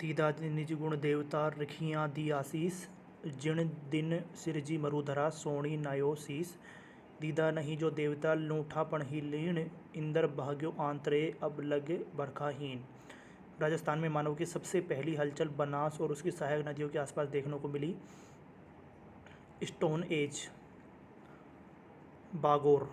दीदा निज गुण देवता रखियाँ दी आसीस, जिण दिन सिरजी मरुधरा सोणी नायो शीस। दीदा नहीं जो देवता लूठापन ही लीन, इंद्र भाग्यो आंतरे अब लगे बरखाहीन। राजस्थान में मानव की सबसे पहली हलचल बनास और उसकी सहायक नदियों के आसपास देखने को मिली। Stone age, Bagore,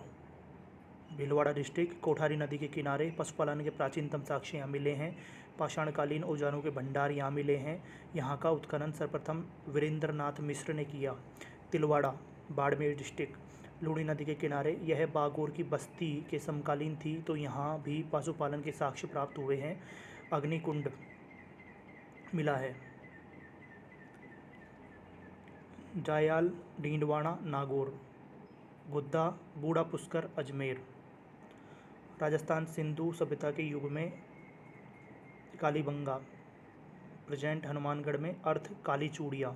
Bhilwara district. Kothari नदी के किनारे पशुपालन के प्राचीनतम साक्ष्य यहाँ मिले हैं। पाषाणकालीन औजारों के भंडार यहाँ मिले हैं। यहाँ का उत्खनन सर्वप्रथम वीरेंद्रनाथ मिश्र ने किया। तिलवाड़ा, बाड़मेर डिस्ट्रिक्ट। लूणी नदी के किनारे यह बागोर की बस्ती के समकालीन थी, तो यहाँ भी पशुपालन के साक्ष्य प्राप्त हुए हैं। अग्निकुंड मिला है। जायाल, डींडवाड़ा, नागौर। गुद्दा, बूढ़ा पुष्कर, अजमेर। राजस्थान सिंधु सभ्यता के युग में कालीबंगा, प्रेजेंट हनुमानगढ़ में, अर्थ काली चूड़िया।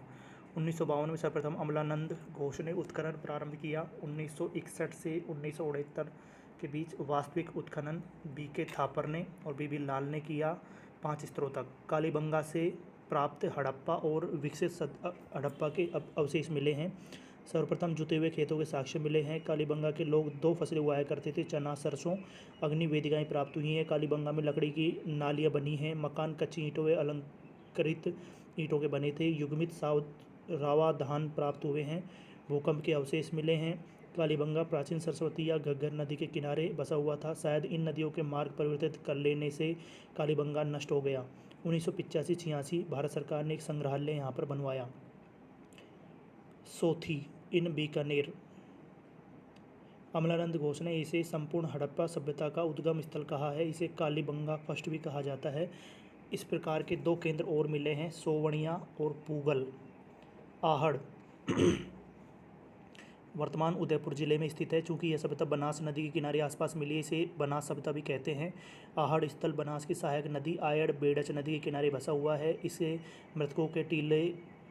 1952 में सर्वप्रथम अमलानंद घोष ने उत्खनन प्रारंभ किया। 1961 से 1969 के बीच वास्तविक उत्खनन बीके थापर ने और बीबी लाल ने किया। 5 स्तरों तक कालीबंगा से प्राप्त हड़प्पा और विकसित हड़प्पा के अवशेष मिले हैं। सर्वप्रथम जुते हुए खेतों के साक्ष्य मिले हैं। कालीबंगा के लोग 2 फसलें उगाया करते थे, चना, सरसों। अग्नि वेदिकाएँ प्राप्त हुई हैं। कालीबंगा में लकड़ी की नालियाँ बनी हैं। मकान कच्ची ईंटों व अलंकृत ईंटों के बने थे। युग्मित रावाधान प्राप्त हुए हैं। भूकंप के अवशेष मिले हैं। कालीबंगा प्राचीन सरस्वती या घग्गर नदी के किनारे बसा हुआ था। शायद इन नदियों के मार्ग परिवर्तित कर लेने से कालीबंगा नष्ट हो गया। 1985-86 भारत सरकार ने एक संग्रहालय यहाँ पर बनवाया। सोथी इन बीकानेर। अमलानंद घोष ने इसे संपूर्ण हड़प्पा सभ्यता का उद्गम स्थल कहा है। इसे कालीबंगा फर्स्ट भी कहा जाता है। इस प्रकार के 2 केंद्र और मिले हैं, सोवणिया और पूगल। आहड़ वर्तमान उदयपुर जिले में स्थित है। चूंकि यह सभ्यता बनास नदी के किनारे आसपास मिली है, इसे बनास सभ्यता भी कहते हैं। आहड़ स्थल बनास की सहायक नदी आयड़ बेड़च नदी के किनारे बसा हुआ है। इसे मृतकों के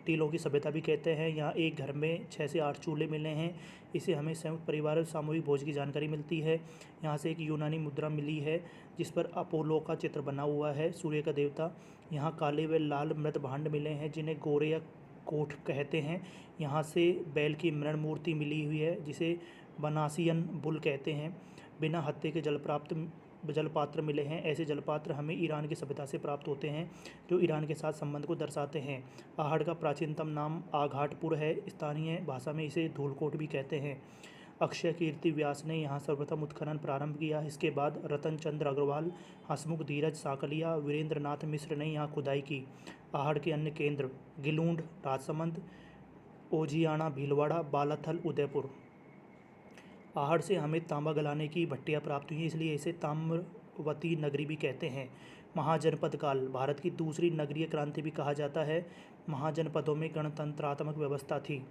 टीलों की सभ्यता भी कहते हैं। यहाँ एक घर में 6 से 8 चूल्हे मिले हैं। इसे हमें संयुक्त परिवार और सामूहिक भोज की जानकारी मिलती है। यहाँ से एक यूनानी मुद्रा मिली है जिस पर अपोलो का चित्र बना हुआ है, सूर्य का देवता। यहाँ काले व लाल मृत भांड मिले हैं जिन्हें गोरे या कोठ कहते हैं। यहाँ से बैल की मृण मूर्ति मिली हुई है जिसे बनासियन बुल कहते हैं। बिना हत्थे के जलपात्र मिले हैं। ऐसे जलपात्र हमें ईरान की सभ्यता से प्राप्त होते हैं जो ईरान के साथ संबंध को दर्शाते हैं। आहड़ का प्राचीनतम नाम आघाटपुर है। स्थानीय भाषा में इसे धूलकोट भी कहते हैं। अक्षय कीर्ति व्यास ने यहाँ सर्वप्रथम उत्खनन प्रारंभ किया। इसके बाद रतन चंद्र अग्रवाल, हसमुख धीरज साकलिया, वीरेंद्रनाथ मिश्र ने यहाँ खुदाई की। आहड़ के अन्य केंद्र गिलूंड, राजसमंद, ओजियाना, भीलवाड़ा, बालाथल, उदयपुर। आहड़ से हमें तांबा गलाने की भट्टियाँ प्राप्त हुई, इसलिए इसे ताम्रवती नगरी भी कहते हैं। महाजनपद काल भारत की दूसरी नगरीय क्रांति भी कहा जाता है। महाजनपदों में गणतंत्रात्मक व्यवस्था थी।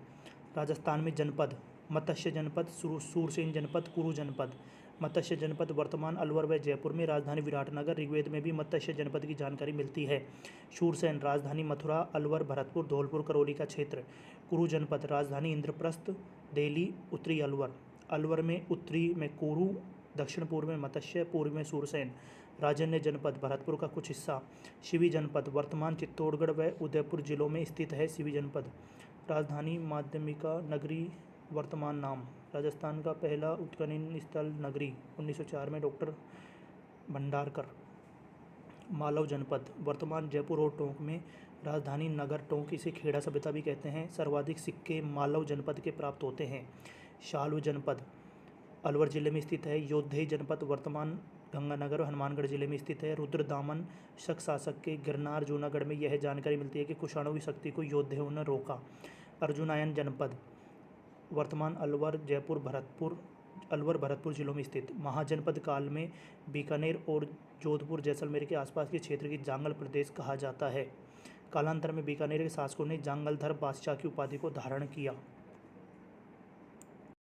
राजस्थान में जनपद मत्स्य जनपद, सूरसेन जनपद, कुरु जनपद। मत्स्य जनपद वर्तमान अलवर व जयपुर में, राजधानी विराटनगर। ऋग्वेद में भी मत्स्य जनपद की जानकारी मिलती है। शूरसेन राजधानी मथुरा, अलवर, भरतपुर, धौलपुर, करौली का क्षेत्र। कुरु जनपद राजधानी इंद्रप्रस्थ, दिल्ली, उत्तरी अलवर। अलवर में उत्तरी में कुरु, दक्षिण पूर्व में मत्स्य, पूर्व में सूरसेन। राजन्य जनपद भरतपुर का कुछ हिस्सा। शिवी जनपद वर्तमान चित्तौड़गढ़ व उदयपुर जिलों में स्थित है। शिवी जनपद राजधानी माध्यमिका नगरी, वर्तमान नाम। राजस्थान का पहला उत्खनन स्थल नगरी 1904 में डॉक्टर भंडारकर। मालव जनपद वर्तमान जयपुर और टोंक में। राजधानी नगर टोंक, इसे खेड़ा सभ्यता भी कहते हैं। सर्वाधिक सिक्के मालव जनपद के प्राप्त होते हैं। शाल्व जनपद अलवर जिले में स्थित है। योधेय जनपद वर्तमान गंगानगर और हनुमानगढ़ जिले में स्थित है। रुद्रदामन शक शासक के गिरनार, जूनागढ़ में यह जानकारी मिलती है कि कुषाणों की शक्ति को योद्धेयों ने रोका। अर्जुनायन जनपद वर्तमान अलवर, जयपुर, अलवर, भरतपुर जिलों में स्थित। महाजनपद काल में बीकानेर और जोधपुर, जैसलमेर के आसपास के क्षेत्र की जांगल प्रदेश कहा जाता है। कालांतर में बीकानेर के शासकों ने जांगलधर बादशाह की उपाधि को धारण किया।